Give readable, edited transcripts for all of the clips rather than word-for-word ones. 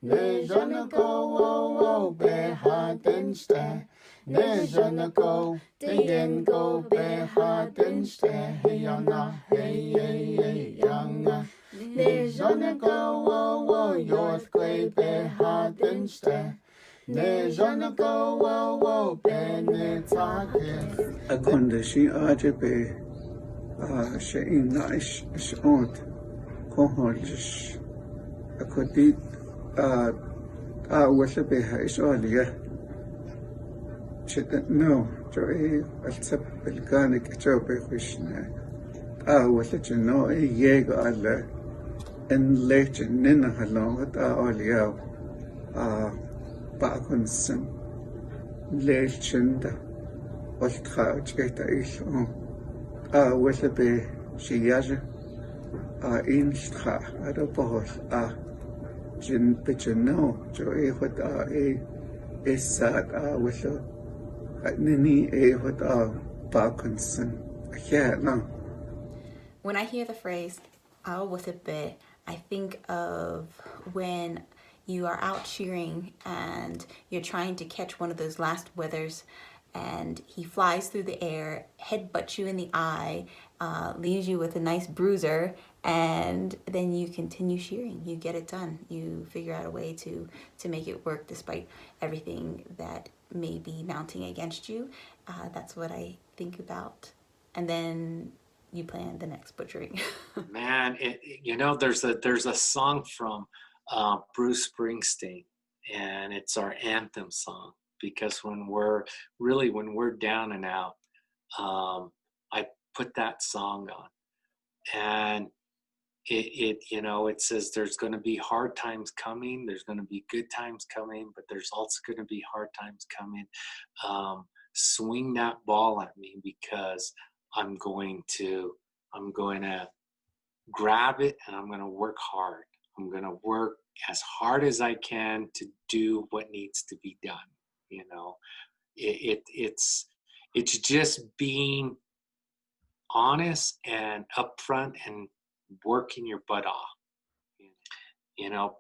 Ne jana go wo wo be ha den ste. Ne jana go den go be ha den ste. Hey yana hey hey hey yana. Ne jana go wo wo yoth gwe be ha den ste. Ne jana go wo wo be ne takis. Akonda shi ajabe she English shont koholish akodi wala be ha isolia chita no joy alsab belganik chobe khishna wala chno yega alla en leche nina halongat alia bakonsen lechenda والخارج كيتعيش ولا به شياجة إن شخا هذا بقول جن بجنو جو إيخد إسات ولا نني إيخد باكنسن أحيانا. When I hear the phrase "I'll with a bit," I think of when you are out cheering and you're trying to catch one of those last withers, and he flies through the air, headbutts you in the eye, leaves you with a nice bruiser, and then you continue cheering. You get it done. You figure out a way to make it work despite everything that may be mounting against you. That's what I think about. And then you plan the next butchering. Man, there's a song from Bruce Springsteen, and it's our anthem song. Because when we're down and out, I put that song on, and it says there's going to be hard times coming, there's going to be good times coming, but there's also going to be hard times coming. Swing that ball at me, because I'm going to grab it, and I'm going to work hard. I'm going to work as hard as I can to do what needs to be done. It's just being honest and upfront and working your butt off.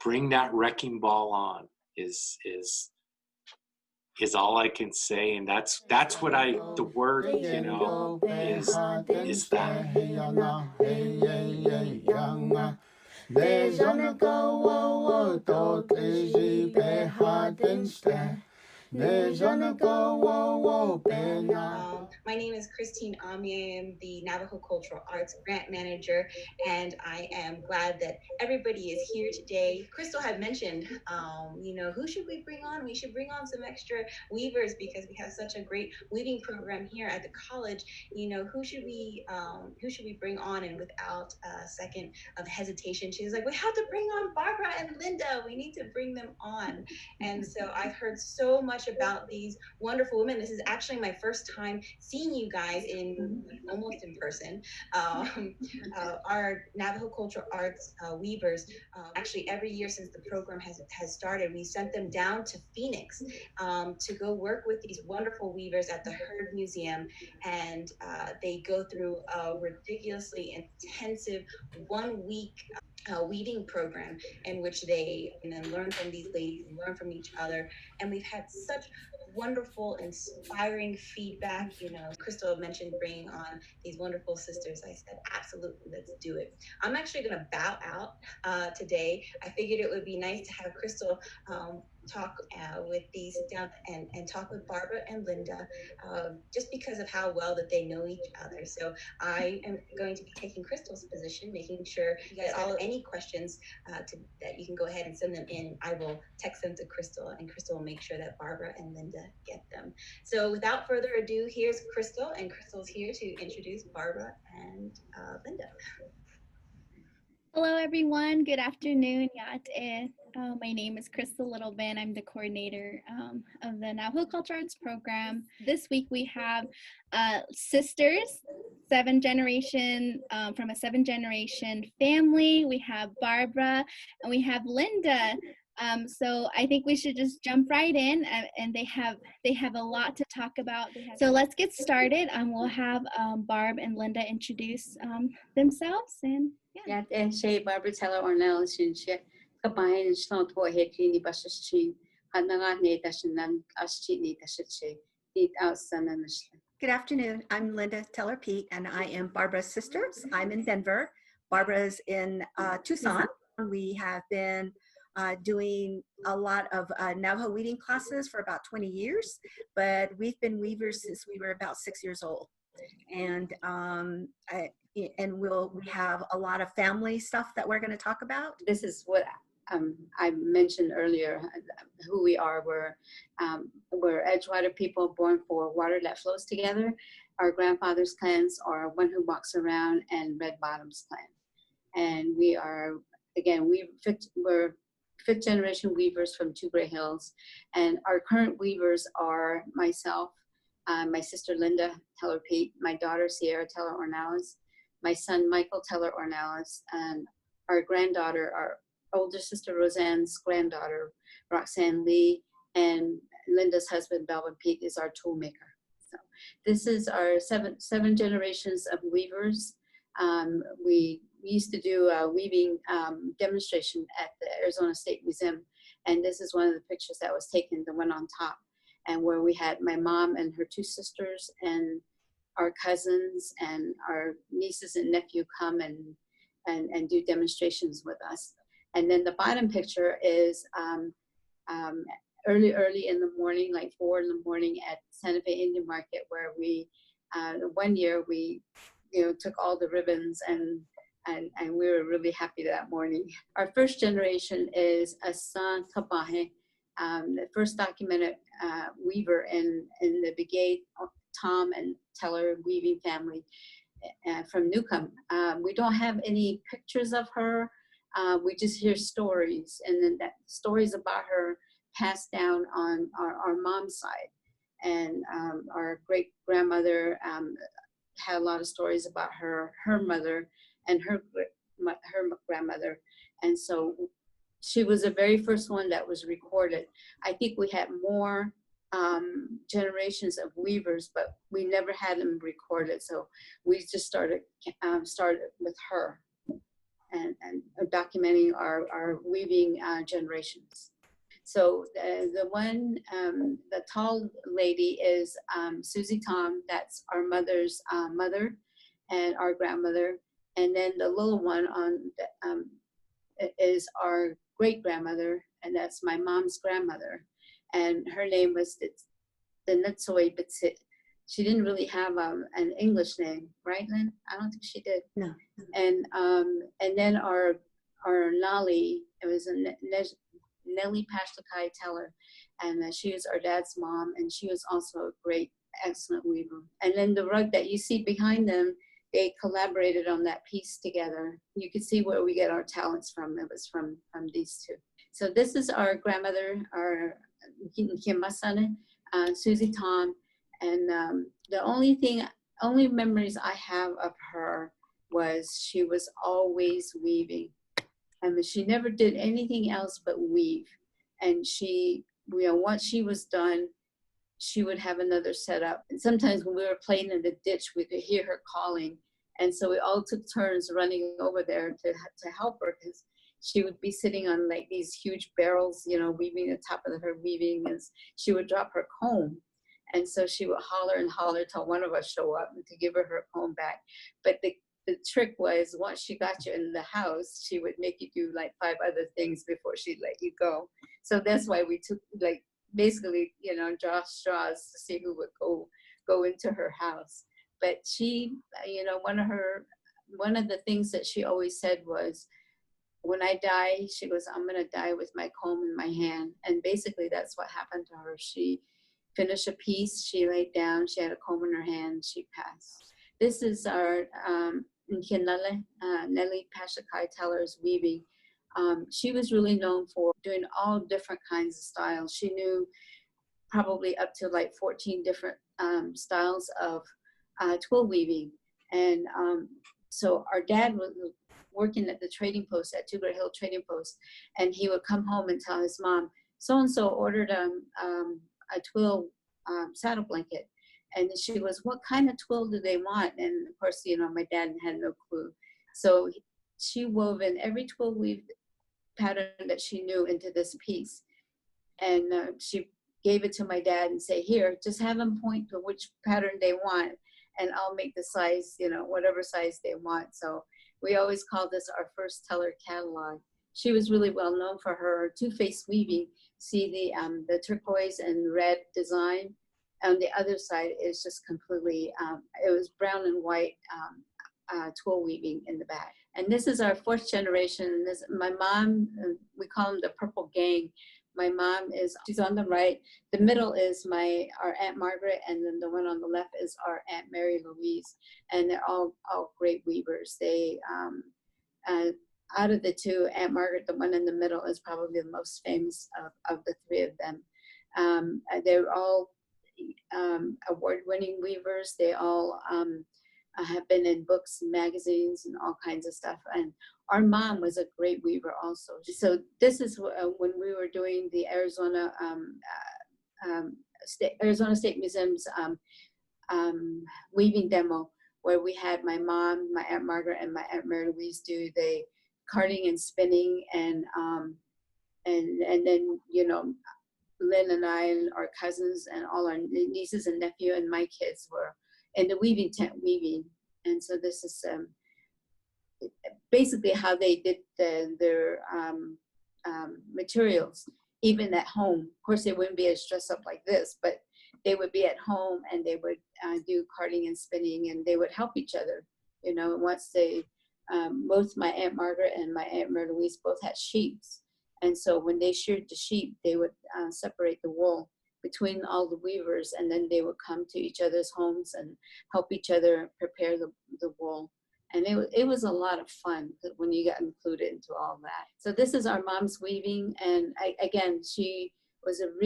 Bring that wrecking ball on is all I can say, and that's what the word is that. My name is Christine Ami. I am the Navajo Cultural Arts Grant Manager, and I am glad that everybody is here today. Crystal had mentioned, who should we bring on? We should bring on some extra weavers because we have such a great weaving program here at the college. Who should we bring on? And without a second of hesitation, she was like, we have to bring on Barbara and Lynda. We need to bring them on. And so I've heard so much about these wonderful women. This is actually my first time seeing you guys almost in person. Our Navajo Cultural Arts Weavers, actually every year since the program has started, we sent them down to Phoenix to go work with these wonderful weavers at the Heard Museum, and they go through a ridiculously intensive 1 week weaving program in which they learn from these ladies and learn from each other. And we've had such wonderful, inspiring feedback. Crystal mentioned bringing on these wonderful sisters. I said, absolutely, let's do it. I'm actually going to bow out today. I figured it would be nice to have Crystal talk with these down and talk with Barbara and Lynda, just because of how well that they know each other. So I am going to be taking Crystal's position, making sure you guys all have any questions that you can go ahead and send them in. I will text them to Crystal, and Crystal will make sure that Barbara and Lynda get them. So without further ado, here's Crystal, and Crystal's here to introduce Barbara and Lynda. Hello, everyone. Good afternoon. My name is Crystal Littlebin. I'm the coordinator of the Navajo Cultural Arts Program. This week we have sisters, from a 7-generation family. We have Barbara and we have Lynda. So I think we should just jump right in, and they have a lot to talk about. So let's get started. We'll have Barb and Lynda introduce themselves. And Siya Barbara Taylor Ornelas and kabahin shlon to hekini bashishi hananga ne dashinan ashi ni dashichi dit outsana. Good afternoon. I'm Linda Teller-Pete, and I am Barbara's sister. I'm in Denver. Barbara's in Tucson. We have been doing a lot of Navajo weaving classes for about 20 years, but we've been weavers since we were about 6 years old. And we have a lot of family stuff that we're going to talk about. This is what I mentioned earlier, who we are. We're Edgewater people born for water that flows together. Our grandfather's clans are One Who Walks Around and Red Bottoms clan. And we are, again, we're fifth generation weavers from Two Gray Hills. And our current weavers are myself, my sister Linda Teller-Pete, my daughter Sierra Teller Ornelas, my son Michael Teller Ornelas, and our granddaughter, our older sister Roseanne's granddaughter, Roxanne Lee, and Linda's husband, Belvin Pete, is our tool maker. So this is our seven generations of weavers. We used to do a weaving demonstration at the Arizona State Museum, and this is one of the pictures that was taken, the one on top, and where we had my mom and her two sisters and our cousins and our nieces and nephew come and do demonstrations with us. And then the bottom picture is early in the morning, like 4 in the morning at Santa Fe Indian Market, where we, one year we, took all the ribbons and we were really happy that morning. Our first generation is Asan Kabahe, the first documented weaver in the Brigade Tom and Teller weaving family from Newcomb. We don't have any pictures of her. We just hear stories, and then that stories about her passed down on our mom's side. And our great grandmother had a lot of stories about her mother and her grandmother. And so she was the very first one that was recorded. I think we had more generations of weavers, but we never had them recorded. So we just started with her and documenting our weaving generations. So the one, the tall lady is Susie Tom. That's our mother's mother and our grandmother. And then the little one is our great grandmother, and that's my mom's grandmother. And her name was the Nitsoi Bitsit. She didn't really have an English name, right, Lynn? I don't think she did. No. And then our Nali, it was a Nellie Pashtakai Teller, and she was our dad's mom, and she was also a great, excellent weaver. And then the rug that you see behind them, they collaborated on that piece together. You can see where we get our talents from. It was from these two. So this is our grandmother, our Kimasane, Susie Tom, and the only memories I have of her was she was always weaving. And she never did anything else but weave. And she, once she was done, she would have another setup. And sometimes when we were playing in the ditch, we could hear her calling. And so we all took turns running over there to help her, because she would be sitting on like these huge barrels, weaving the top of her weaving, and she would drop her comb. And so she would holler and holler till one of us show up to give her comb back. But the trick was, once she got you in the house, she would make you do like 5 other things before she'd let you go. So that's why we took basically, draw straws to see who would go into her house. But she, one of the things that she always said was, when I die, she goes, I'm gonna die with my comb in my hand. And basically that's what happened to her. She finished a piece, she laid down, she had a comb in her hand, she passed. This is our Nellie Pashakai Teller's weaving. She was really known for doing all different kinds of styles. She knew probably up to like 14 different styles of twill weaving. And so our dad was working at the trading post, at Two Gray Hill Trading Post, and he would come home and tell his mom, so-and-so ordered a twill saddle blanket. And she was, what kind of twill do they want? And of course, my dad had no clue. So she wove in every twill weave pattern that she knew into this piece. And she gave it to my dad and say, here, just have them point to which pattern they want, and I'll make the size, whatever size they want. So we always call this our first teller catalog. She was really well known for her two-face weaving. See the turquoise and red design. On the other side is just completely, it was brown and white twill weaving in the back. And this is our fourth generation. My mom, we call them the Purple Gang. My mom she's on the right. The middle is our Aunt Margaret, and then the one on the left is our Aunt Mary Louise. And they're all great weavers. They, out of the two, Aunt Margaret, the one in the middle, is probably the most famous of the three of them. They're all award-winning weavers. They all have been in books and magazines and all kinds of stuff. And our mom was a great weaver also. So this is when we were doing the Arizona State Museum's weaving demo, where we had my mom, my Aunt Margaret, and my Aunt Mary Louise do the carding and spinning, and then Lynn and I and our cousins and all our nieces and nephew and my kids were in the weaving tent weaving. And so this is basically how they did their materials, even at home. Of course, they wouldn't be as dressed up like this, but they would be at home and they would do carding and spinning, and they would help each other. Once they, both my Aunt Margaret and my Aunt Mary Louise both had sheep. And so when they sheared the sheep, they would separate the wool between all the weavers, and then they would come to each other's homes and help each other prepare the wool. And it was a lot of fun when you got included into all that. So this is our mom's weaving, and again, she was an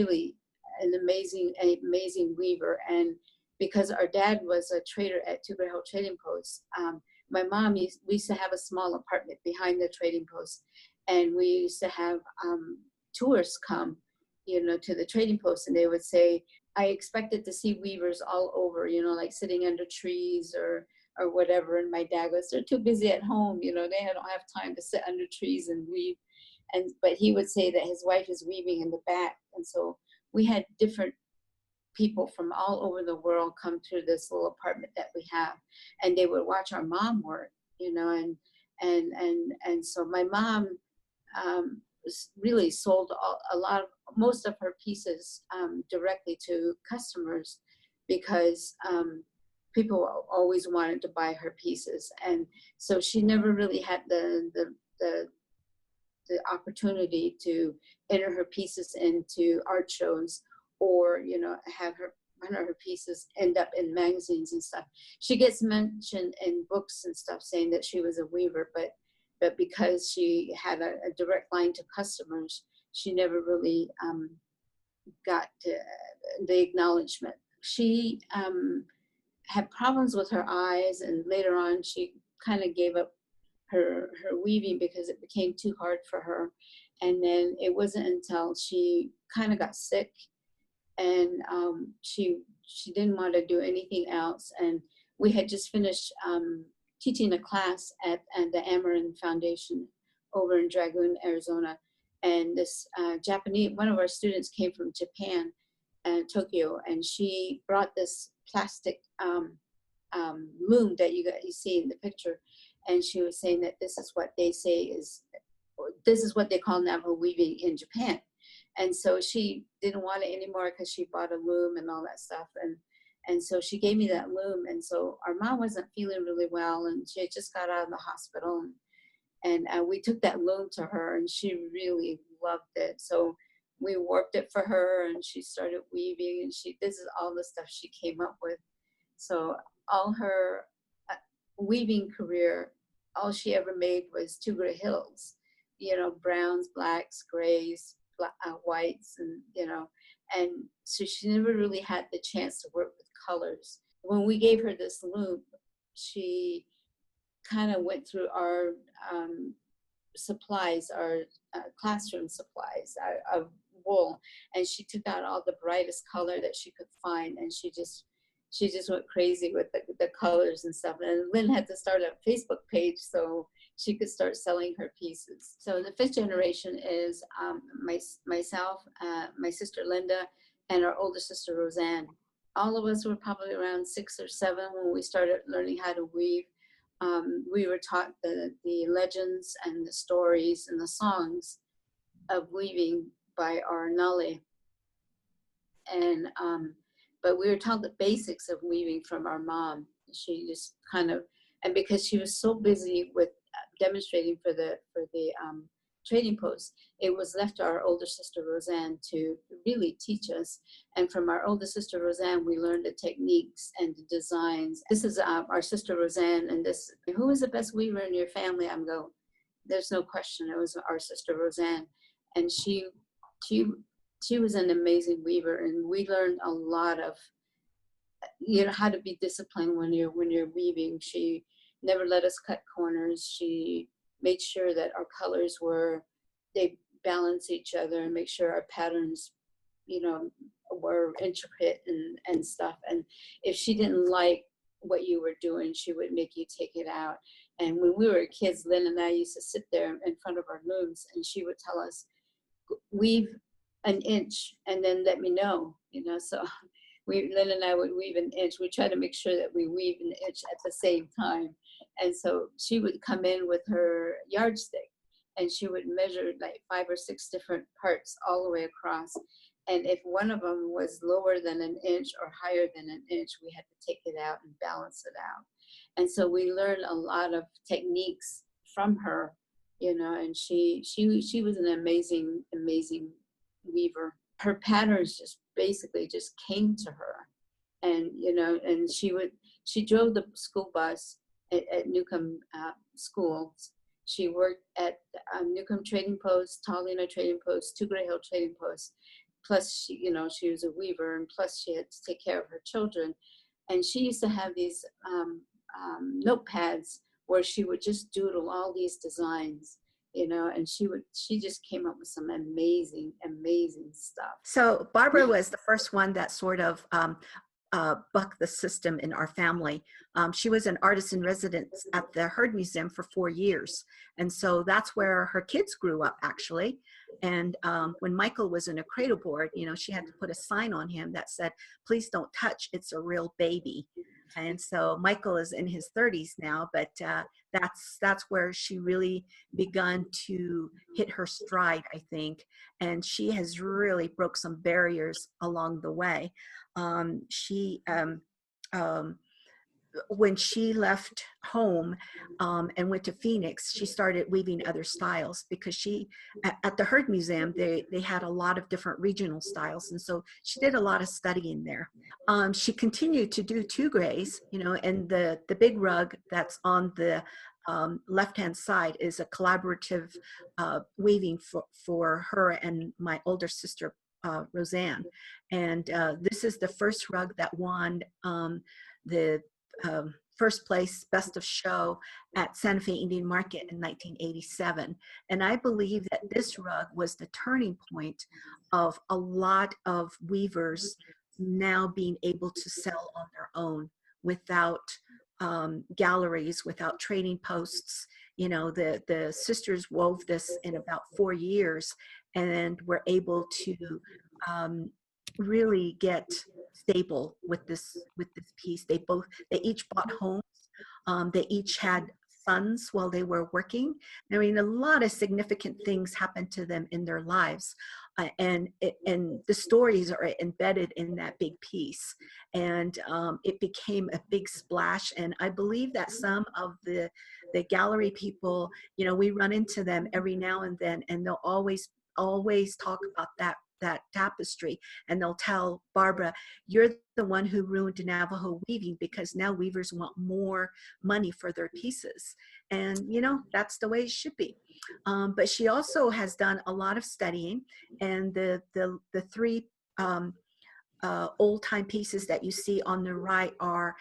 amazing weaver. And because our dad was a trader at Two Great Hill Trading Post, my mom we used to have a small apartment behind the trading post, and we used to have tours come, to the trading post, and they would say, I expected to see weavers all over, like sitting under trees or whatever. And my dad goes, they're too busy at home, they don't have time to sit under trees and weave. But he would say that his wife is weaving in the back. And so we had different people from all over the world come to this little apartment that we have, and they would watch our mom work, and so my mom really sold most of her pieces directly to customers, because people always wanted to buy her pieces. And so she never really had the opportunity to enter her pieces into art shows, or have one of her pieces end up in magazines and stuff. She gets mentioned in books and stuff saying that she was a weaver, but because she had a direct line to customers, she never really got the acknowledgement. She had problems with her eyes, and later on she kind of gave up her weaving because it became too hard for her. And then it wasn't until she kind of got sick, and she didn't want to do anything else. And we had just finished teaching a class at the Amarin Foundation over in Dragoon, Arizona. And this one of our students came from Japan, Tokyo, and she brought this plastic loom that you see in the picture. And she was saying that this is what they call Navajo weaving in Japan. And so she didn't want it anymore because she bought a loom and all that stuff. And so she gave me that loom. And so our mom wasn't feeling really well, and she had just got out of the hospital. And we took that loom to her, and she really loved it. So we warped it for her, and she started weaving, and this is all the stuff she came up with. So all her weaving career, all she ever made was Two Great Hills, browns, blacks, grays, whites, and and so she never really had the chance to work with colors. When we gave her this loom, she kind of went through our supplies, our classroom supplies of wool, and she took out all the brightest color that she could find, and she just went crazy with the colors and stuff. And Lynn had to start a Facebook page so she could start selling her pieces. So the fifth generation is myself, my sister Linda, and our older sister Roseanne. All of us were probably around 6 or 7 when we started learning how to weave. We were taught the legends and the stories and the songs of weaving by our Nale. And but we were taught the basics of weaving from our mom. She just kind of, and because she was so busy with demonstrating for the trading post, it was left to our older sister Roseanne to really teach us. And from our older sister Roseanne, we learned the techniques and the designs. This is our sister Roseanne, and this, who is the best weaver in your family? I'm going, there's no question, it was our sister Roseanne. And she was an amazing weaver, and we learned a lot of, how to be disciplined when you're weaving. She never let us cut corners. She made sure that our colors they balance each other and make sure our patterns, were intricate and stuff. And if she didn't like what you were doing, she would make you take it out. And when we were kids, Lynn and I used to sit there in front of our looms, and she would tell us, weave an inch and then let me know, so Lynn and I would weave an inch. We try to make sure that we weave an inch at the same time. And so she would come in with her yardstick, and she would measure like 5 or 6 different parts all the way across. And if one of them was lower than an inch or higher than an inch, we had to take it out and balance it out. And so we learned a lot of techniques from her, and she was an amazing weaver. Her patterns just basically just came to her. And and she drove the school bus at Newcomb schools. She worked at Newcomb Trading Post, Taulina Trading Post, Two Gray Hill Trading Post. Plus she was a weaver, and plus she had to take care of her children. And she used to have these notepads where she would just doodle all these designs, and she just came up with some amazing stuff. So Barbara was the first one that sort of bucked the system in our family. She was an artist in residence at the Heard Museum for 4 years. And so that's where her kids grew up, actually. And when Michael was in a cradle board, she had to put a sign on him that said, "Please don't touch, it's a real baby." And so Michael is in his 30s now, but that's where she really begun to hit her stride, I think. And she has really broke some barriers along the way. When she left home and went to Phoenix, she started weaving other styles, because at the Heard Museum, they had a lot of different regional styles. And so she did a lot of studying there. She continued to do two grays, and the big rug that's on the left-hand side is a collaborative weaving for her and my older sister, Roseanne. And this is the first rug that won the first place Best of Show at Santa Fe Indian Market in 1987. And I believe that this rug was the turning point of a lot of weavers now being able to sell on their own without galleries, without trading posts. The sisters wove this in about 4 years and were able to really get stable with this piece. They each bought homes. They each had sons while they were working. I mean, a lot of significant things happened to them in their lives, and the stories are embedded in that big piece. And it became a big splash. And I believe that some of the gallery people, we run into them every now and then, and they'll always talk about that tapestry, and they'll tell Barbara, "You're the one who ruined Navajo weaving, because now weavers want more money for their pieces." And that's the way it should be. But she also has done a lot of studying, and the 3 old time pieces that you see on the right are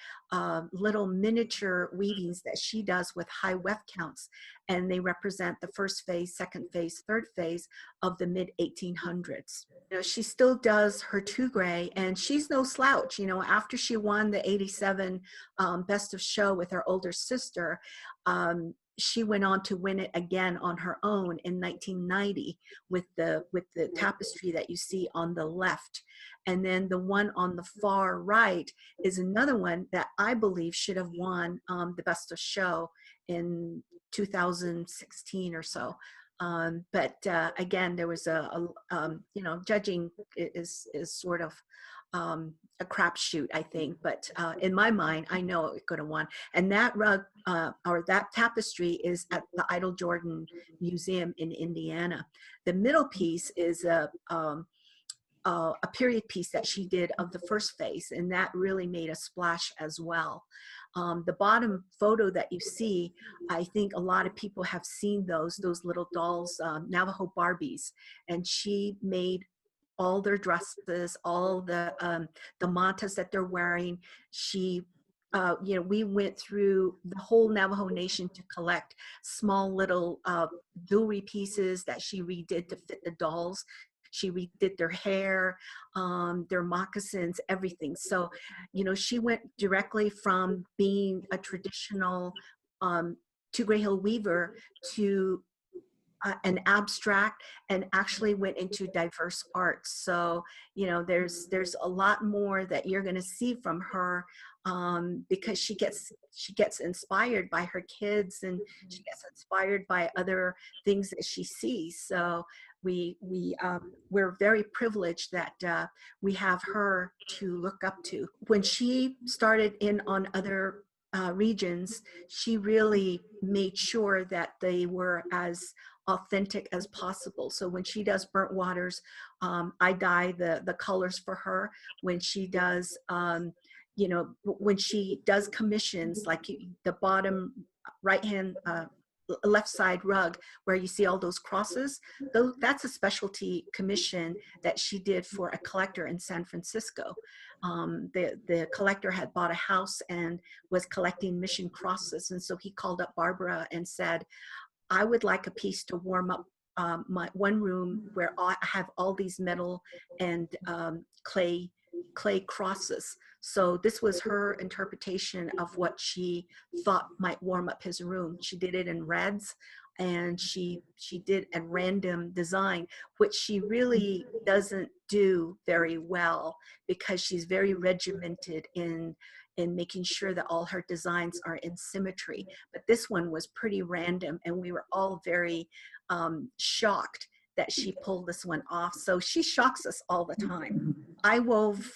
little miniature weavings that she does with high weft counts, and they represent the first phase, second phase, third phase of the mid 1800s. She still does her 2 gray, and she's no slouch. After she won the 87 Best of Show with her older sister, she went on to win it again on her own in 1990 with the tapestry that you see on the left. And then the one on the far right is another one that I believe should have won the Best of Show in 2016 or so. But again, there was you know, judging is sort of a crapshoot, I think. But in my mind, I know it could have won. And that rug or that tapestry is at the Idle Jordan Museum in Indiana. The middle piece is a period piece that she did of the first phase, and that really made a splash as well. The bottom photo that you see, I think a lot of people have seen those little dolls, Navajo Barbies, and she made all their dresses, all the mantas that they're wearing. She, you know, we went through the whole Navajo Nation to collect small little jewelry pieces that she redid to fit the dolls. She redid their hair, their moccasins, everything. So, you know, she went directly from being a traditional Two-Gray Hill weaver to an abstract, and actually went into diverse arts. So, you know, there's a lot more that you're going to see from her, because she gets inspired by her kids, and she gets inspired by other things that she sees. So we're very privileged that we have her to look up to. When she started in on other regions, she really made sure that they were as authentic as possible. So when she does burnt waters, I dye the colors for her. When she does, you know, when she does commissions, like the bottom right hand, left side rug where you see all those crosses, that's a specialty commission that she did for a collector in San Francisco. The collector had bought a house and was collecting mission crosses, and so he called up Barbara and said, I would like a piece to warm up my one room where I have all these metal and clay crosses. So this was her interpretation of what she thought might warm up his room. She did it in reds, and she did a random design, which she really doesn't do very well, because she's very regimented in making sure that all her designs are in symmetry. But this one was pretty random, and we were all very shocked that she pulled this one off. So she shocks us all the time. I wove,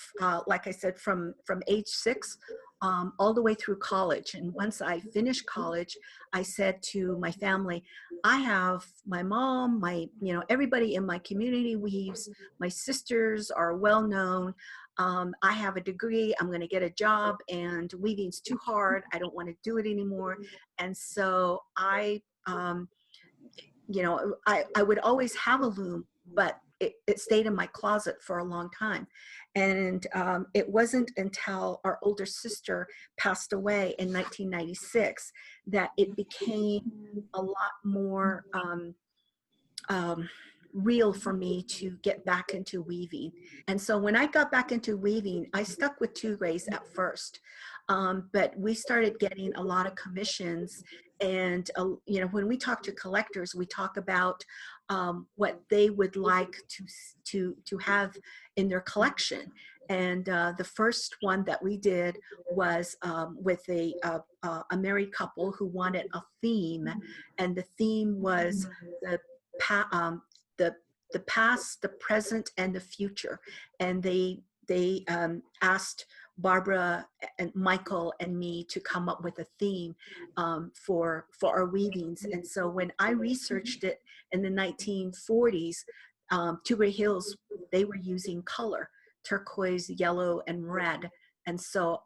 like I said, from age 6 all the way through college. And once I finished college, I said to my family, I have my mom, you know, everybody in my community weaves. My sisters are well known. I have a degree, I'm going to get a job, and weaving's too hard. I don't want to do it anymore. And so I, you know, I would always have a loom, but it stayed in my closet for a long time. And it wasn't until our older sister passed away in 1996 that it became a lot more real for me to get back into weaving. And so when I got back into weaving, I stuck with Two Grays at first, but we started getting a lot of commissions. And you know, when we talk to collectors, we talk about what they would like to have in their collection. And the first one that we did was with a married couple who wanted a theme, and the theme was the past, the present, and the future. And they asked Barbara and Michael and me to come up with a theme for our weavings. And so when I researched it in the 1940s, Two-Gray Hills, they were using color, turquoise, yellow, and red. And so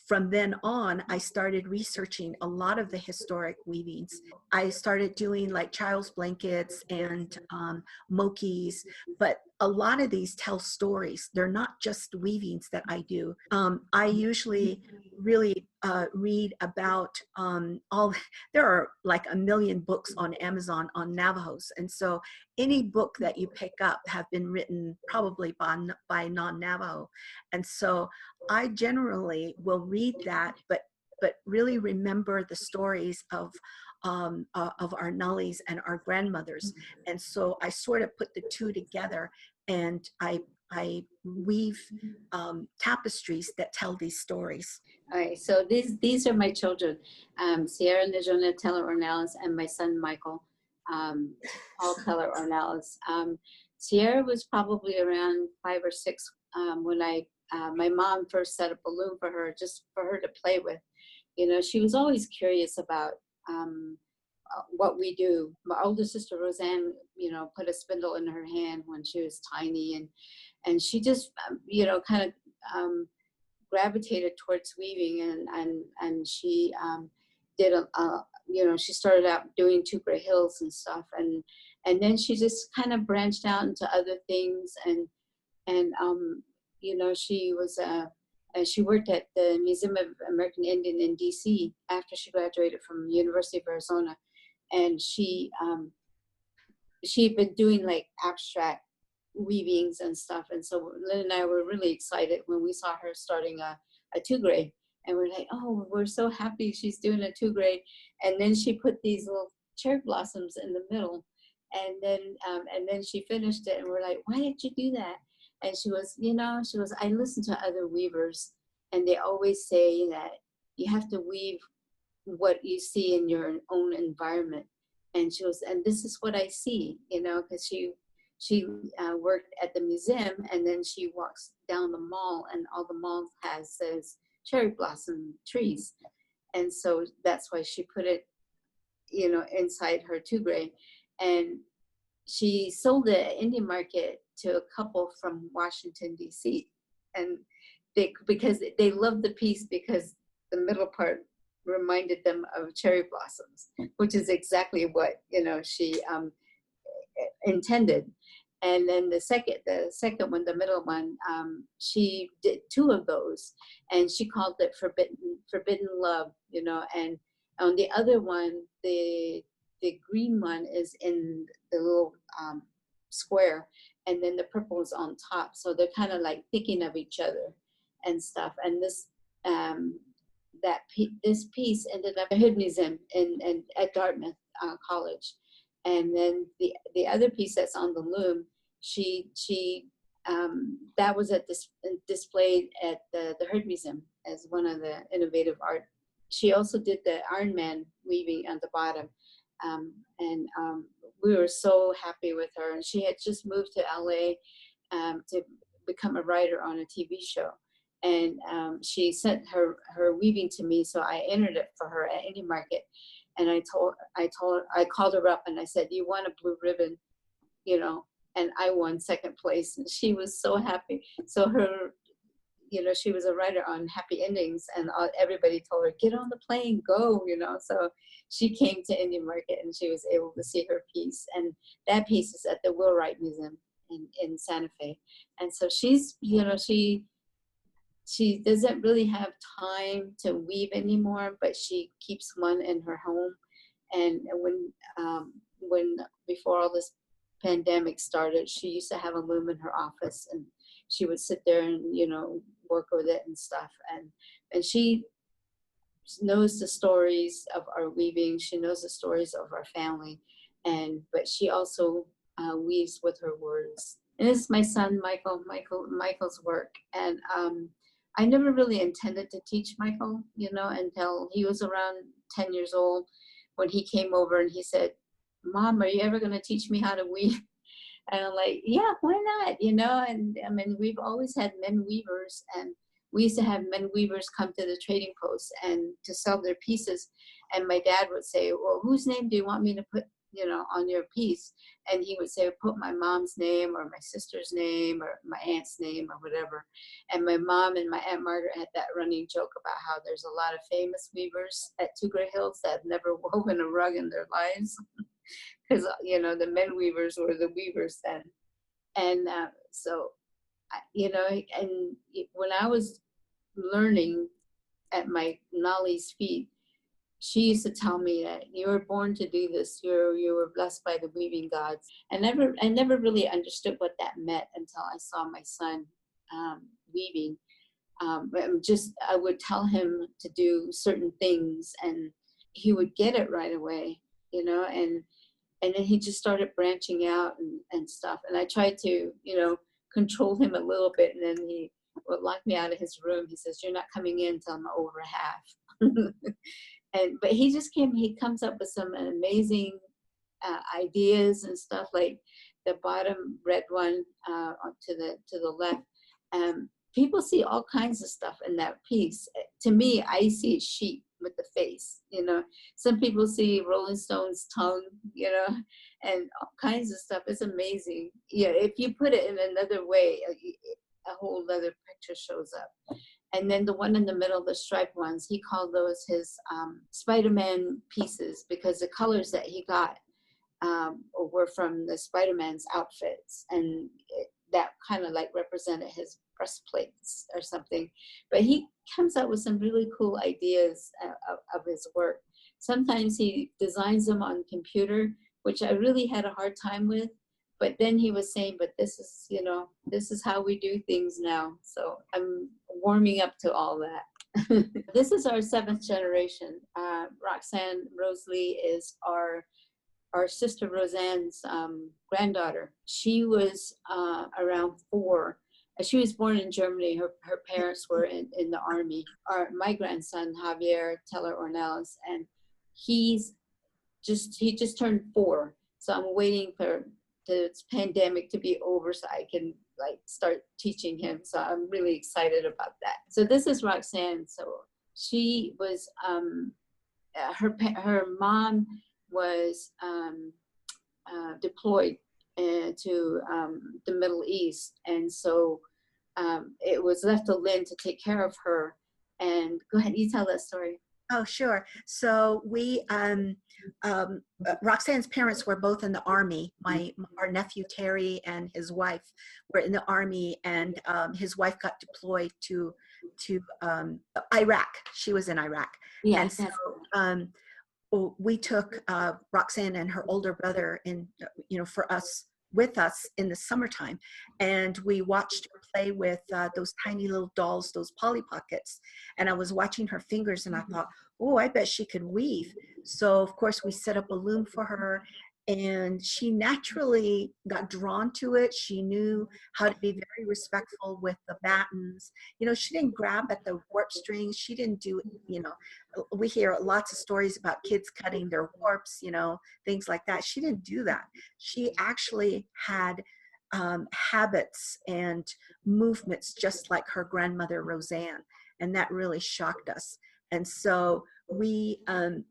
from then on, I started researching a lot of the historic weavings. I started doing like child's blankets and mokis, but a lot of these tell stories. They're not just weavings that I do. I usually really read about there are like a million books on Amazon on Navajos. And so any book that you pick up have been written probably by non-Navajo. And so I generally will read that, but but really remember the stories of our nullies and our grandmothers. And so I sort of put the two together, and I weave tapestries that tell these stories. All right, so these are my children, Sierra Najona Teller Ornelas and my son Michael, Paul Teller Ornelas. Sierra was probably around 5 or 6 when my mom first set a balloon for her, just for her to play with. You know, she was always curious about what we do. My older sister Roseanne, you know, put a spindle in her hand when she was tiny, and she just, you know, kind of gravitated towards weaving, and she did you know, she started out doing Two Gray Hills and stuff, and then she just kind of branched out into other things, and you know, she was she worked at the Museum of American Indian in DC after she graduated from University of Arizona, and she'd been doing like abstract weavings and stuff. And so Lynn and I were really excited when we saw her starting a 2-grade, and we're like, oh, we're so happy she's doing a 2-grade. And then she put these little cherry blossoms in the middle, and then she finished it, and we're like, why did you do that? And she was, you know, I listen to other weavers, and they always say that you have to weave what you see in your own environment. And she was, and this is what I see, you know, because she worked at the museum, and then she walks down the mall, and all the mall has says cherry blossom trees. And so that's why she put it, you know, inside her 2-grade. And she sold it at Indian Market to a couple from Washington, D.C. And because they loved the piece because the middle part reminded them of cherry blossoms, which is exactly what, you know, she intended. And then the second one, the middle one, she did 2 of those, and she called it Forbidden Love, you know. And on the other one, the green one is in the little square, and then the purple is on top. So they're kind of like thinking of each other and stuff. And this this piece ended up at the Hood Museum at Dartmouth College. And then the other piece that's on the loom, that was displayed at the Hood Museum as one of the innovative art. She also did the Iron Man weaving on the bottom, and we were so happy with her. And she had just moved to LA to become a writer on a TV show, and she sent her weaving to me, so I entered it for her at Indie Market. And I called her up and I said, you want a blue ribbon, you know, and I won 2nd place. And she was so happy. So her, you know, she was a writer on Happy Endings, and everybody told her, get on the plane, go, you know. So she came to Indian Market, and she was able to see her piece. And that piece is at the Wheelwright Museum in Santa Fe. And so she's, you know, she doesn't really have time to weave anymore, but she keeps one in her home. And when before all this pandemic started, she used to have a loom in her office, and she would sit there and, you know, work with it and stuff. And she knows the stories of our weaving. She knows the stories of our family, but she also weaves with her words. And this is my son Michael's work. And I never really intended to teach Michael, you know, until he was around 10 years old, when he came over and he said, Mom, are you ever going to teach me how to weave? And I'm like, yeah, why not? You know, and I mean, we've always had men weavers, and we used to have men weavers come to the trading post and to sell their pieces. And my dad would say, well, whose name do you want me to put, you know, on your piece? And he would say, put my mom's name or my sister's name or my aunt's name or whatever. And my mom and my Aunt Margaret had that running joke about how there's a lot of famous weavers at Two Gray Hills that have never woven a rug in their lives. Because, you know, the men weavers were the weavers then. And so, you know, and when I was learning at my Nali's feet, she used to tell me that you were born to do this. You were blessed by the weaving gods. I never really understood what that meant until I saw my son weaving. I would tell him to do certain things and he would get it right away, you know, and then he just started branching out and stuff. And I tried to, you know, control him a little bit, and then he would lock me out of his room. He says, "You're not coming in till I'm over half." But he comes up with some amazing ideas and stuff, like the bottom red one to the left. People see all kinds of stuff in that piece. To me, I see a sheep with the face, you know. Some people see Rolling Stone's tongue, you know, and all kinds of stuff. It's amazing. Yeah, if you put it in another way, a whole other picture shows up. And then the one in the middle, the striped ones, he called those his Spider-Man pieces, because the colors that he got were from the Spider-Man's outfits, and that kind of like represented his breastplates or something. But he comes up with some really cool ideas of his work. Sometimes he designs them on computer, which I really had a hard time with. But then he was saying, but this is, you know, this is how we do things now. So I'm warming up to all that. This is our 7th generation. Roxanne Rosalie is our sister Roseanne's granddaughter. She was around 4. She was born in Germany. Her parents were in the army. My grandson, Javier Teller Ornelas, and he just turned 4. So I'm waiting for this pandemic to be over so I can like start teaching him. So I'm really excited about that. So this is Roxanne. So she was, her mom was deployed to the Middle East, and so it was left to Lynn to take care of her. And go ahead, you tell that story. Oh, sure. So we, Roxanne's parents were both in the Army. Our nephew Terry and his wife were in the Army, and his wife got deployed to Iraq. She was in Iraq. Yeah. And so we took Roxanne and her older brother in, you know, with us in the summertime, and we watched her play with those tiny little dolls, those Polly Pockets. And I was watching her fingers, and I thought, oh, I bet she could weave. So of course we set up a loom for her, and she naturally got drawn to it. She knew how to be very respectful with the battens. You know, she didn't grab at the warp strings. She didn't do, you know, we hear lots of stories about kids cutting their warps, you know, things like that. She didn't do that. She actually had habits and movements just like her grandmother Roseanne, and that really shocked us. And so we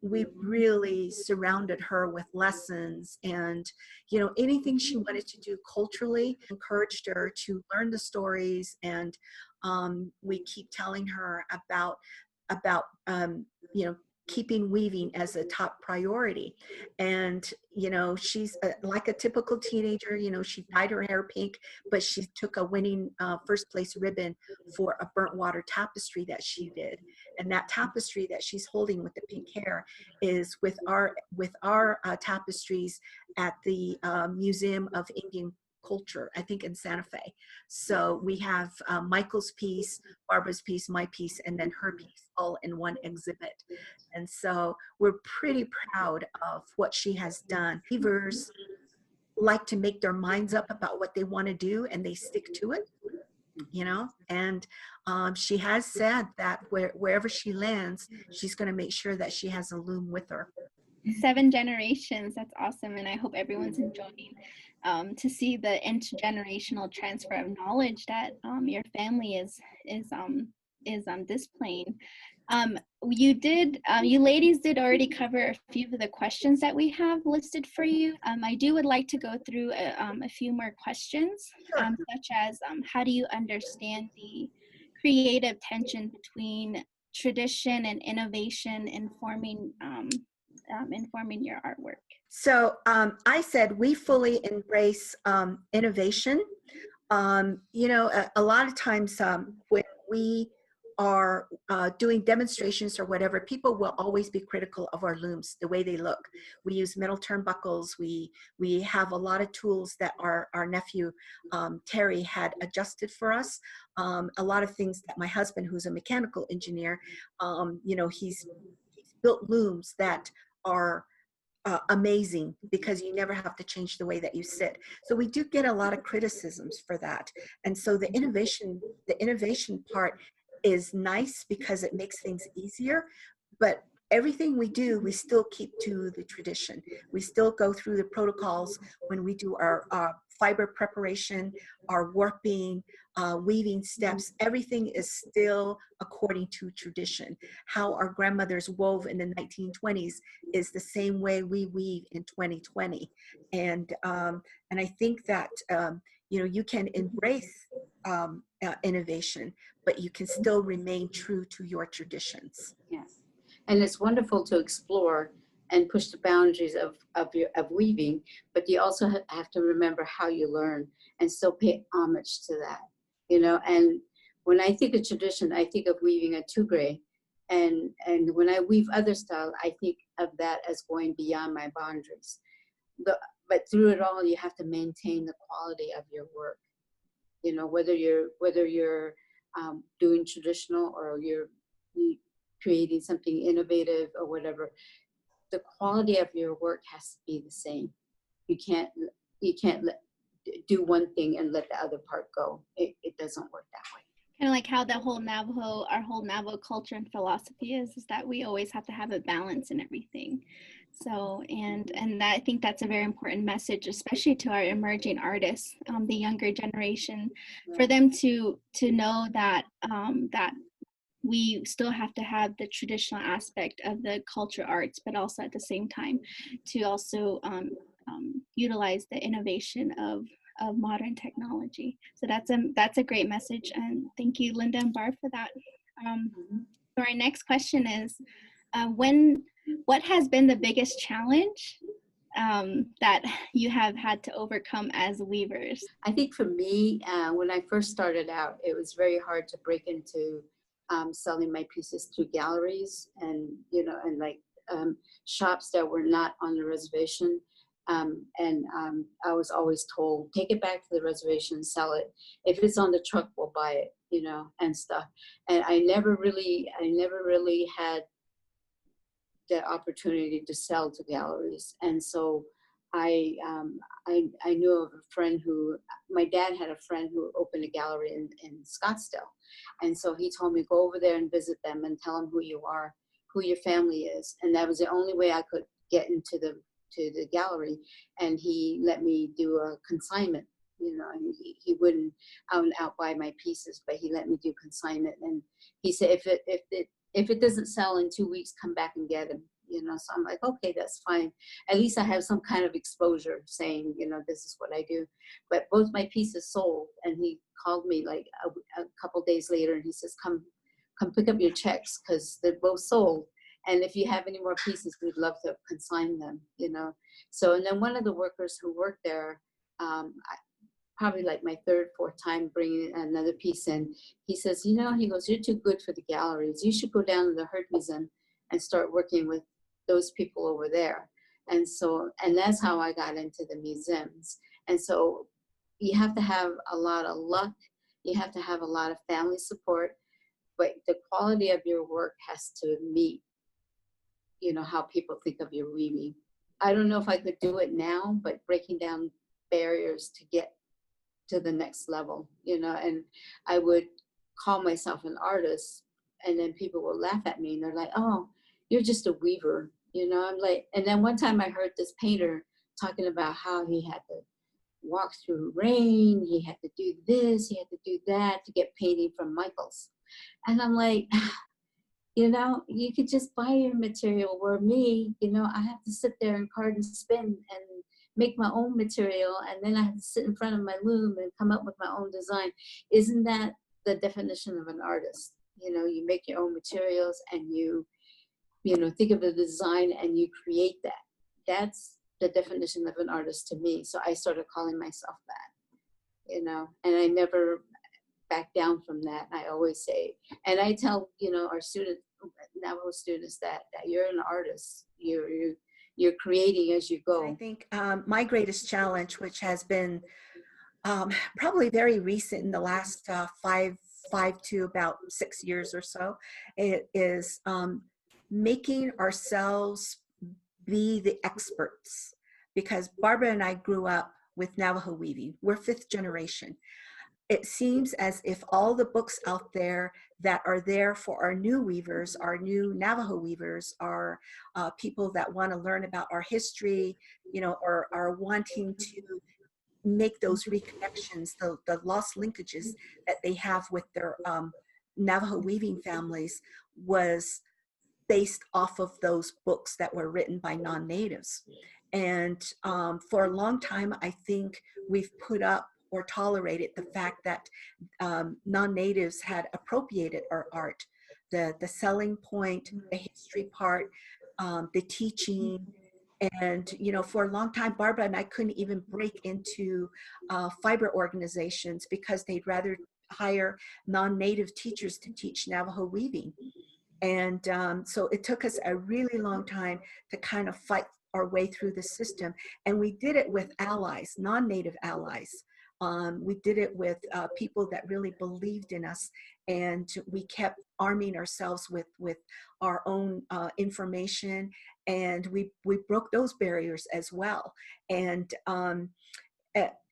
really surrounded her with lessons, and, you know, anything she wanted to do culturally, encouraged her to learn the stories. And we keep telling her about you know, keeping weaving as a top priority. And, you know, she's like a typical teenager. You know, she dyed her hair pink, but she took a winning first place ribbon for a burnt water tapestry that she did. And that tapestry that she's holding with the pink hair is with our tapestries at the Museum of Indian Culture, I think in Santa Fe. So we have Michael's piece, Barbara's piece, my piece, and then her piece all in one exhibit. And so we're pretty proud of what she has done. Weavers like to make their minds up about what they want to do, and they stick to it, you know. And she has said that wherever she lands, she's going to make sure that she has a loom with her. 7 generations. That's awesome. And I hope everyone's enjoying to see the intergenerational transfer of knowledge that your family is displaying. You ladies did already cover a few of the questions that we have listed for you. I would like to go through a few more questions, such as how do you understand the creative tension between tradition and innovation informing your artwork? So I said we fully embrace innovation. You know, a lot of times when we are doing demonstrations or whatever, people will always be critical of our looms, the way they look. We use metal turnbuckles. We have a lot of tools that our nephew, Terry, had adjusted for us. A lot of things that my husband, who's a mechanical engineer, he's built looms that are amazing, because you never have to change the way that you sit. So we do get a lot of criticisms for that. And so the innovation part is nice because it makes things easier, but everything we do, we still keep to the tradition. We still go through the protocols when we do our fiber preparation, our warping, weaving steps. Everything is still according to tradition. How our grandmothers wove in the 1920s is the same way we weave in 2020. And I think that you can embrace innovation, but you can still remain true to your traditions. Yes. And it's wonderful to explore and push the boundaries of weaving, but you also have to remember how you learn and still pay homage to that, And when I think of tradition, I think of weaving a two-gray, and when I weave other style, I think of that as going beyond my boundaries. But through it all, you have to maintain the quality of your work. Whether you're doing traditional or you're creating something innovative or whatever, the quality of your work has to be the same. You can't do one thing and let the other part go. It doesn't work that way. Kind of like how our whole Navajo culture and philosophy is that we always have to have a balance in everything. So, and that, I think that's a very important message, especially to our emerging artists, the younger generation, for them to know that that we still have to have the traditional aspect of the culture arts, but also at the same time to also utilize the innovation of modern technology. So that's a great message, and thank you, Lynda and Barb, for that. So our next question is, what has been the biggest challenge that you have had to overcome as weavers? I think for me, when I first started out, it was very hard to break into selling my pieces through galleries and shops that were not on the reservation. I was always told, take it back to the reservation, sell it. If it's on the truck, we'll buy it, and stuff. And I never really had the opportunity to sell to galleries. And so I knew of a friend my dad had a friend who opened a gallery in Scottsdale. And so he told me, go over there and visit them and tell them who you are, who your family is. And that was the only way I could get into the gallery. And he let me do a consignment, and he wouldn't out buy my pieces, but he let me do consignment. And he said, if it doesn't sell in 2 weeks, come back and get them. So I'm like, okay, that's fine. At least I have some kind of exposure saying, this is what I do. But both my pieces sold, and he called me like a couple days later, and he says, come pick up your checks, because they're both sold. And if you have any more pieces, we'd love to consign them, So, and then one of the workers who worked there, probably like my third, fourth time bringing another piece in, he says, he goes, you're too good for the galleries. You should go down to the Herd Museum and start working with those people over there. And so, and that's how I got into the museums. And so you have to have a lot of luck. You have to have a lot of family support, but the quality of your work has to meet, how people think of your weaving. I don't know if I could do it now, but breaking down barriers to get to the next level, and I would call myself an artist, and then people will laugh at me and they're like, oh, you're just a weaver, I'm like, and then one time I heard this painter talking about how he had to walk through rain, he had to do this, he had to do that to get painting from Michael's. And I'm like, you could just buy your material, where me, I have to sit there and card and spin and make my own material, and then I have to sit in front of my loom and come up with my own design. Isn't that the definition of an artist? You make your own materials, and you think of the design and you create that. That's the definition of an artist to me. So I started calling myself that, and I never back down from that. I always say, and I tell, you know, our students, Navajo students, that you're an artist. You're creating as you go. I think my greatest challenge, which has been probably very recent in the last five to about 6 years or so, it is making ourselves be the experts. Because Barbara and I grew up with Navajo weaving. We're 5th generation. It seems as if all the books out there that are there for our new weavers, our new Navajo weavers, are people that want to learn about our history, you know, or are wanting to make those reconnections, the lost linkages that they have with their Navajo weaving families, was based off of those books that were written by non-natives. And for a long time, I think we've put up or tolerated the fact that non-natives had appropriated our art, the selling point, the history part, the teaching. And, you know, for a long time, Barbara and I couldn't even break into fiber organizations because they'd rather hire non-native teachers to teach Navajo weaving. And so it took us a really long time to kind of fight our way through the system. And we did it with allies, non-native allies. We did it with people that really believed in us, and we kept arming ourselves with our own information, and we broke those barriers as well. And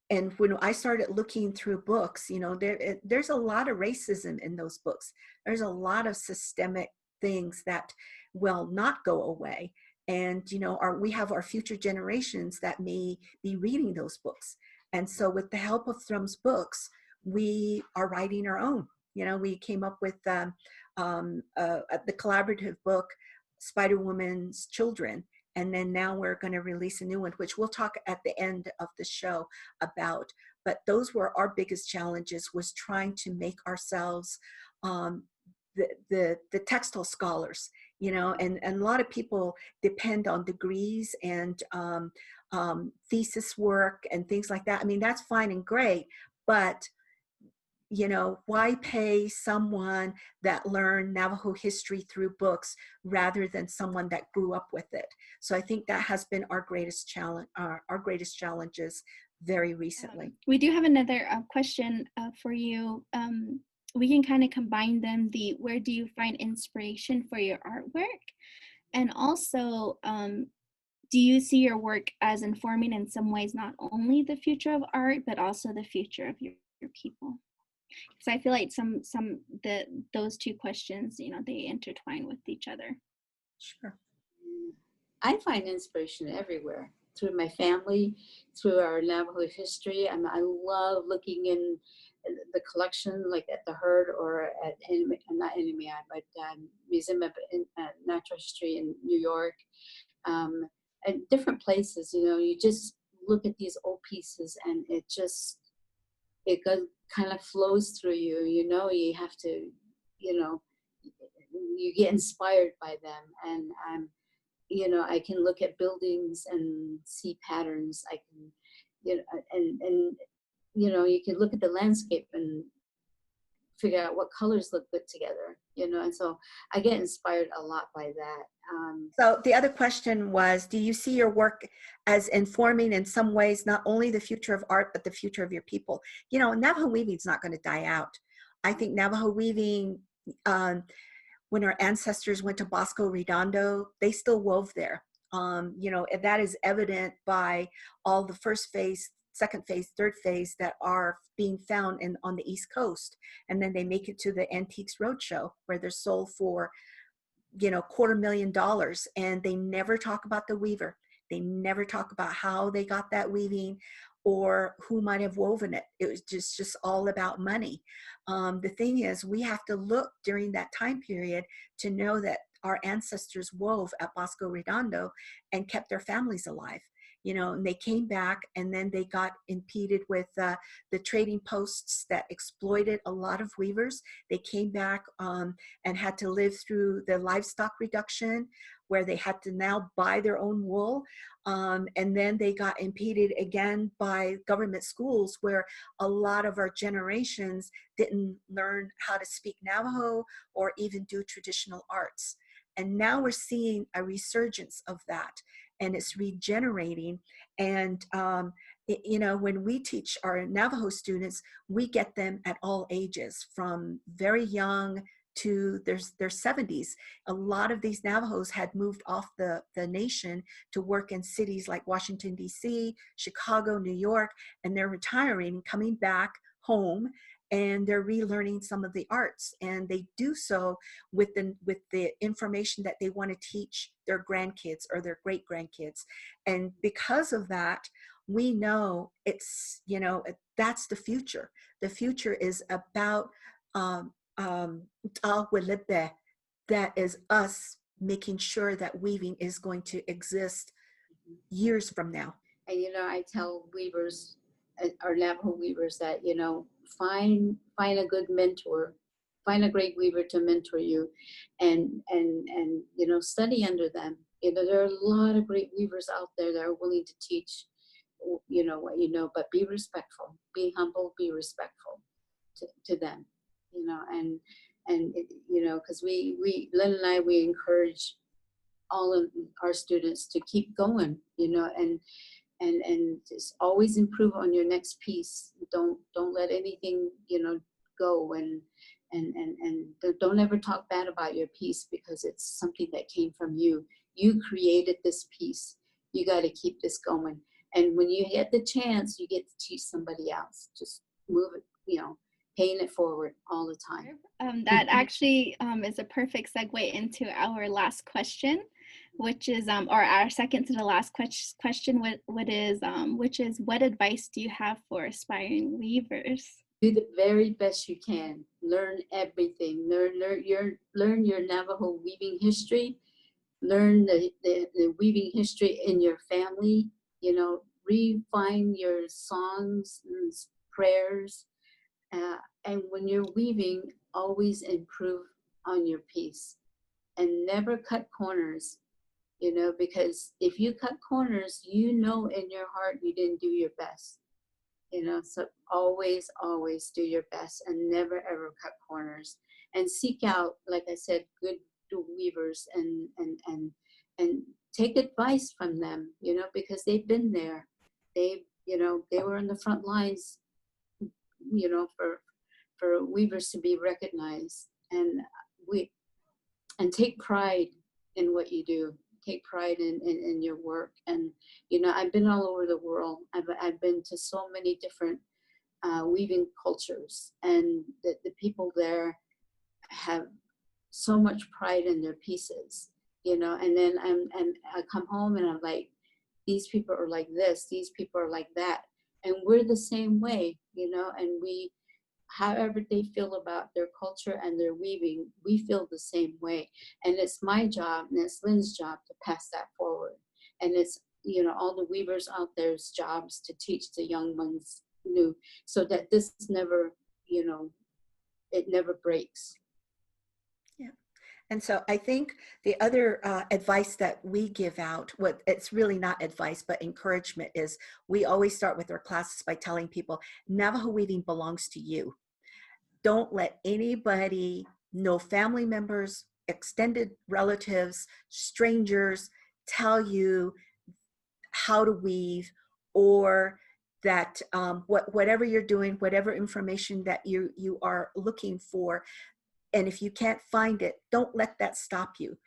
and when I started looking through books, you know, there's a lot of racism in those books. There's a lot of systemic things that will not go away. And, you know, we have our future generations that may be reading those books. And so with the help of Thrum's books, we are writing our own. You know, we came up with the collaborative book, Spider Woman's Children. And then now we're going to release a new one, which we'll talk at the end of the show about. But those were our biggest challenges, was trying to make ourselves the textile scholars, you know, and a lot of people depend on degrees and thesis work and things like that. I mean, that's fine and great, but you know, why pay someone that learned Navajo history through books rather than someone that grew up with it? So I think that has been our greatest challenge, our greatest challenges very recently. We do have another question for you. We can kind of combine them. Where do you find inspiration for your artwork? And also, do you see your work as informing in some ways not only the future of art, but also the future of your people? Because I feel like those two questions, you know, they intertwine with each other. Sure. I find inspiration everywhere, through my family, through our Navajo history. I love looking in the collection, like at the Herd or at Museum of Natural History in New York, and different places. You know, you just look at these old pieces, and it kind of flows through you. You know, you have to, you know, you get inspired by them. And you know, I can look at buildings and see patterns. I can, you know, and you know, you can look at the landscape and figure out what colors look good together, you know, and so I get inspired a lot by that. So the other question was, do you see your work as informing in some ways not only the future of art, but the future of your people? You know, Navajo weaving is not going to die out. I think Navajo weaving, when our ancestors went to Bosco Redondo, they still wove there. You know, and that is evident by all the first phase, second phase, third phase that are being found on the East Coast. And then they make it to the Antiques Roadshow, where they're sold for, you know, $250,000, and they never talk about the weaver. They never talk about how they got that weaving or who might have woven it. It was just all about money. The thing is, we have to look during that time period to know that our ancestors wove at Bosco Redondo and kept their families alive. You know, and they came back, and then they got impeded with the trading posts that exploited a lot of weavers. They came back and had to live through the livestock reduction. where they had to now buy their own wool. And then they got impeded again by government schools, where a lot of our generations didn't learn how to speak Navajo or even do traditional arts. And now we're seeing a resurgence of that, and it's regenerating. And when we teach our Navajo students, we get them at all ages, from very young to their 70s. A lot of these Navajos had moved off the nation to work in cities like Washington, D.C., Chicago, New York, and they're retiring and coming back home, and they're relearning some of the arts. And they do so with the information that they want to teach their grandkids or their great grandkids. And because of that, we know it's, that's the future. The future is about awołí, that is us making sure that weaving is going to exist years from now. And I tell weavers, our Navajo weavers, that find a good mentor, find a great weaver to mentor you, and study under them. There are a lot of great weavers out there that are willing to teach what but be respectful, be humble, be respectful to them, and because Lynn and I, we encourage all of our students to keep going, and just always improve on your next piece. Don't let anything go, and don't ever talk bad about your piece, because it's something that came from you. You created this piece. You got to keep this going. And when you get the chance, you get to teach somebody else. Just move it, paying it forward all the time. That actually is a perfect segue into our last question, which is, or our second to the last question, which is, what advice do you have for aspiring weavers? Do the very best you can. Learn everything. Learn your Navajo weaving history. Learn the weaving history in your family. Refine your songs and prayers. And when you're weaving, always improve on your piece, and never cut corners, because if you cut corners, in your heart you didn't do your best. So always do your best, and never ever cut corners, and seek out, like I said, good weavers, and take advice from them, because they've been there. They were in the front lines, for weavers to be recognized, and take pride in what you do. Take pride in your work. And I've been all over the world. I've been to so many different weaving cultures, and the people there have so much pride in their pieces, and then I come home and I'm like, these people are like this, these people are like that, and we're the same way, and we, however they feel about their culture and their weaving, we feel the same way. And it's my job, and it's Lynn's job, to pass that forward. And it's, all the weavers out there's jobs to teach the young ones new, so that this never, it never breaks. Yeah. And so I think the other advice that we give out, what it's really not advice, but encouragement, is we always start with our classes by telling people Navajo weaving belongs to you. Don't let anybody, no family members, extended relatives, strangers, tell you how to weave, or that whatever you're doing, whatever information that you are looking for, and if you can't find it, don't let that stop you,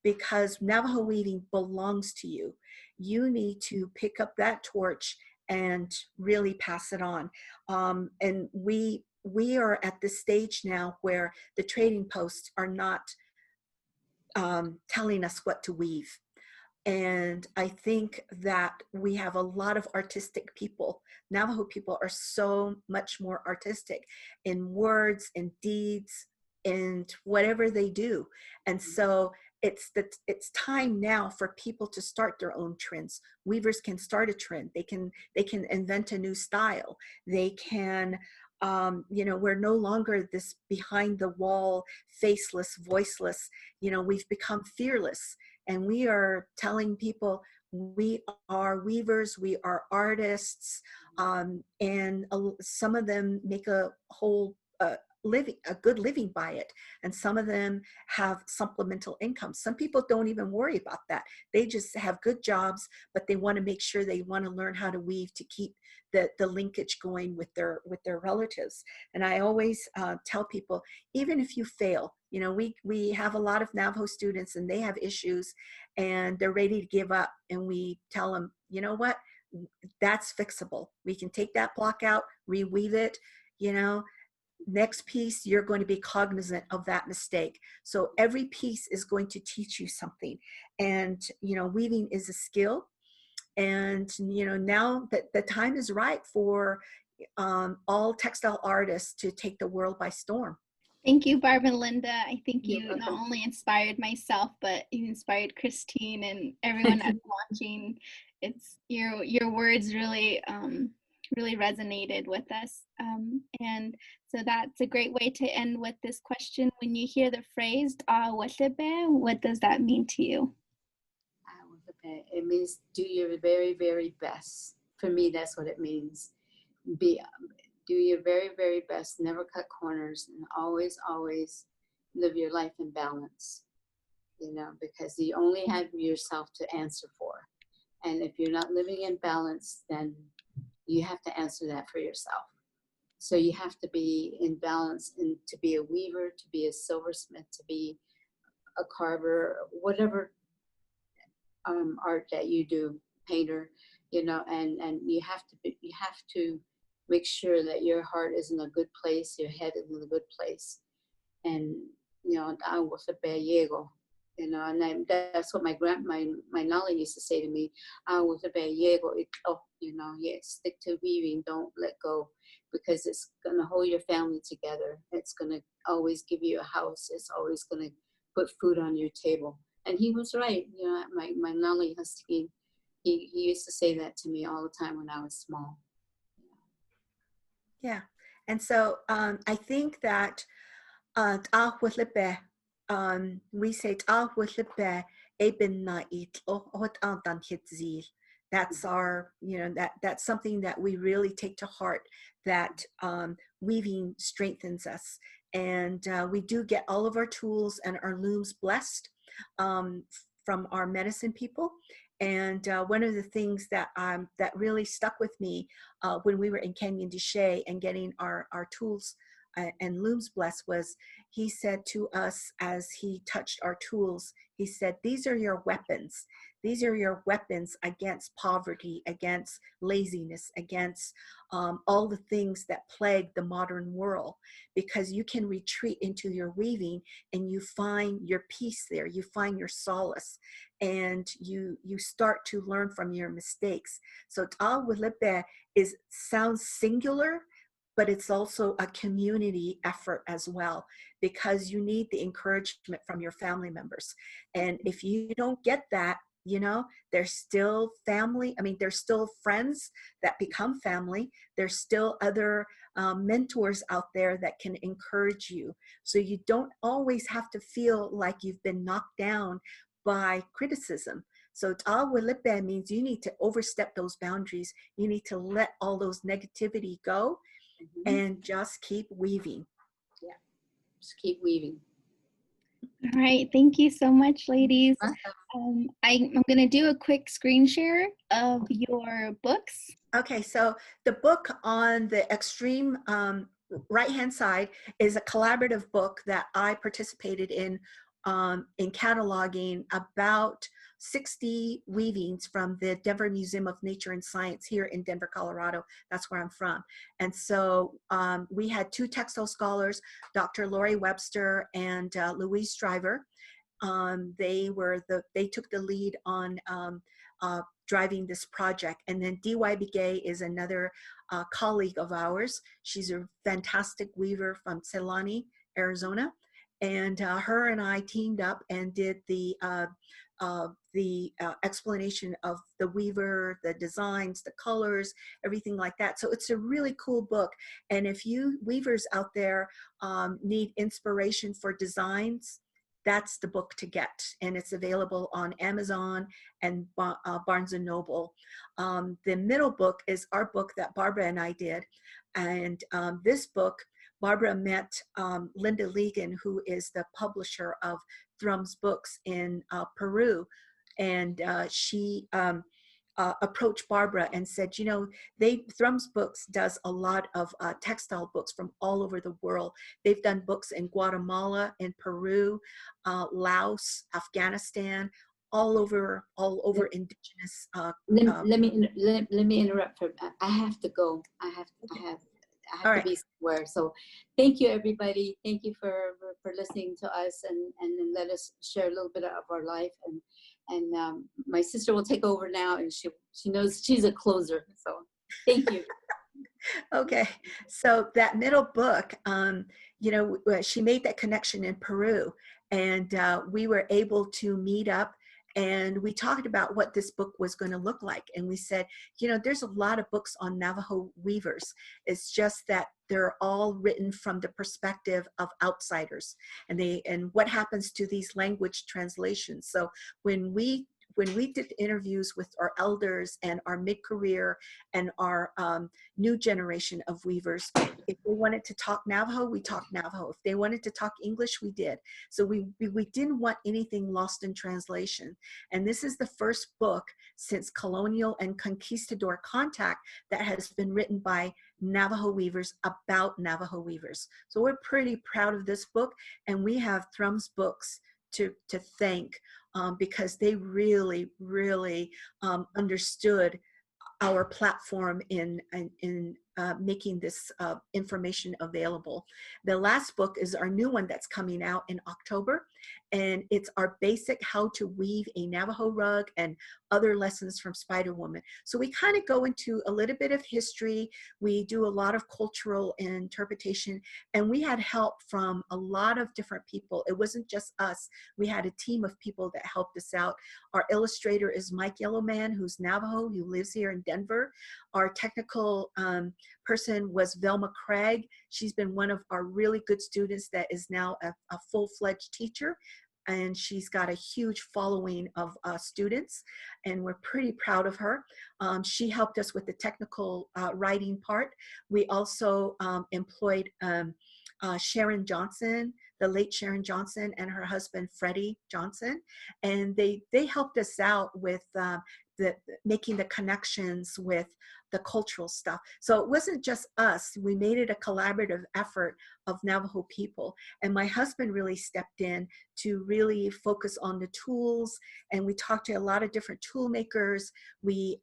because Navajo weaving belongs to you. You need to pick up that torch and really pass it on. And we are at this stage now where the trading posts are not telling us what to weave. And I think that we have a lot of artistic people. Navajo people are so much more artistic in words and deeds and whatever they do. And so it's time now for people to start their own trends. Weavers can start a trend. They can invent a new style. They can, we're no longer this behind the wall, faceless, voiceless. We've become fearless. And we are telling people we are weavers, we are artists, and some of them make a whole living, a good living by it, and some of them have supplemental income. Some people don't even worry about that. They just have good jobs, but they want to make sure they want to learn how to weave to keep the linkage going with their relatives. And I always tell people, even if you fail, you know, we have a lot of Navajo students and they have issues and they're ready to give up, and we tell them, you know what, that's fixable. We can take that block out, reweave it, you know. Next piece, you're going to be cognizant of that mistake. So every piece is going to teach you something. And, you know, weaving is a skill. And, you know, now that the time is right for all textile artists to take the world by storm. Thank you, Barb and Linda. I think You're you welcome. not only inspired myself, but you inspired Christine and everyone that's watching. It's your words really really resonated with us. And so that's a great way to end with this question. When you hear the phrase "awolebe," what does that mean to you? It means do your very, very best. For me, that's what it means. Do your very, very best. Never cut corners, and always, always live your life in balance. You know, because you only have yourself to answer for, and if you're not living in balance, then you have to answer that for yourself. So you have to be in balance, and to be a weaver, to be a silversmith, to be a carver, whatever art that you do, painter, you know, and you have to make sure that your heart is in a good place, your head is in a good place, and you know, you know, and that's what my Nala used to say to me. You know, yeah, stick to weaving, don't let go, because it's gonna hold your family together. It's gonna always give you a house. It's always gonna put food on your table. And he was right. You know, my Nala Husky, he used to say that to me all the time when I was small. Yeah. And so I think that we say that's our, you know, that's something that we really take to heart, that weaving strengthens us. And we do get all of our tools and our looms blessed from our medicine people. And one of the things that that really stuck with me when we were in Canyon de Chelly and getting our tools and looms blessed was, he said to us as he touched our tools, he said, these are your weapons. These are your weapons against poverty, against laziness, against all the things that plague the modern world, because you can retreat into your weaving and you find your peace there, you find your solace, and you start to learn from your mistakes. So ta'awilibe sounds singular, but it's also a community effort as well, because you need the encouragement from your family members. And if you don't get that, you know, there's still family. I mean, there's still friends that become family. There's still other mentors out there that can encourage you. So you don't always have to feel like you've been knocked down by criticism. So ta'awilibe means you need to overstep those boundaries. You need to let all those negativity go. And just keep weaving. Yeah, just keep weaving. All right, thank you so much, ladies. I'm going to do a quick screen share of your books. Okay, so the book on the extreme right-hand side is a collaborative book that I participated in cataloging about 60 weavings from the Denver Museum of Nature and Science here in Denver, Colorado. That's where I'm from. And so we had two textile scholars, Dr. Lori Webster and Louise Stryver. They took the lead on driving this project. And then D.Y. Begay is another colleague of ours. She's a fantastic weaver from Celani, Arizona. And her and I teamed up and did the explanation of the weaver, the designs, the colors, everything like that. So it's a really cool book. And if you weavers out there need inspiration for designs, that's the book to get. And it's available on Amazon and Barnes & Noble. The middle book is our book that Barbara and I did. And this book, Barbara met Lynda Ligon, who is the publisher of Thrums Books in Peru. And she approached Barbara and said, you know, Thrums Books does a lot of textile books from all over the world. They've done books in Guatemala, in Peru, Laos, Afghanistan, all over indigenous. Let me interrupt for. I have to go. I have All to right. be somewhere. So thank you, everybody. Thank you for listening to us and let us share a little bit of our life. And my sister will take over now, and she knows she's a closer. So thank you. Okay, so that middle book, you know, she made that connection in Peru, and we were able to meet up, and we talked about what this book was going to look like. And we said, you know, there's a lot of books on Navajo Weavers. It's just that they're all written from the perspective of outsiders, and what happens to these language translations. So when we did interviews with our elders and our mid-career and our new generation of weavers, if they wanted to talk Navajo, we talked Navajo. If they wanted to talk English, we did. So we didn't want anything lost in translation. And this is the first book since colonial and conquistador contact that has been written by Navajo weavers about Navajo weavers. So we're pretty proud of this book, and we have Thrums Books to thank because they really understood our platform in making this information available. The last book is our new one that's coming out in October, and it's our basic how to weave a Navajo rug and other lessons from Spider Woman. So we kind of go into a little bit of history. We do a lot of cultural interpretation, and we had help from a lot of different people. It wasn't just us. We had a team of people that helped us out. Our illustrator is Mike Yellowman, who's Navajo, who lives here in Denver. Our technical person was Velma Craig. She's been one of our really good students that is now a full-fledged teacher, and she's got a huge following of students, and we're pretty proud of her. She helped us with the technical writing part. We also employed Sharon Johnson, the late Sharon Johnson, and her husband Freddie Johnson, and they helped us out with making the connections with the cultural stuff. So it wasn't just us. We made it a collaborative effort of Navajo people, and my husband really stepped in to really focus on the tools, and we talked to a lot of different tool makers. We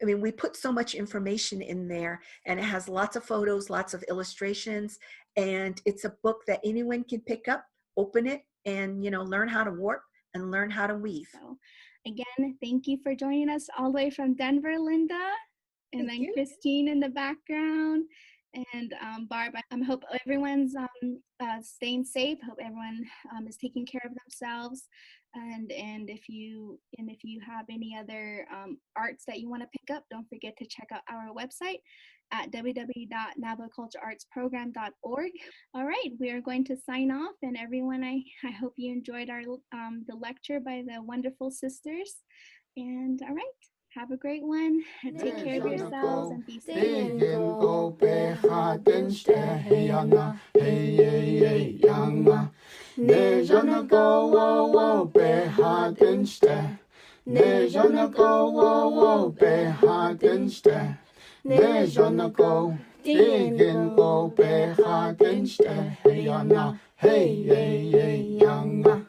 I mean, we put so much information in there, and it has lots of photos, lots of illustrations, and it's a book that anyone can pick up, open it, and, you know, learn how to warp and learn how to weave. So again, thank you for joining us all the way from Denver, Lynda, and then Christine in the background, and Barb. I hope everyone's staying safe. Hope everyone is taking care of themselves. And if you have any other arts that you want to pick up, don't forget to check out our website at www.navajocultureartsprogram.org. All right, we are going to sign off, and everyone, I hope you enjoyed our the lecture by the wonderful sisters. And all right, have a great one. And take care of yourselves and be safe. Nejana go wo wo behadinste. Nejana go wo wo behadinste. Nejana go digin go behadinste. Hey yana, hey yanga.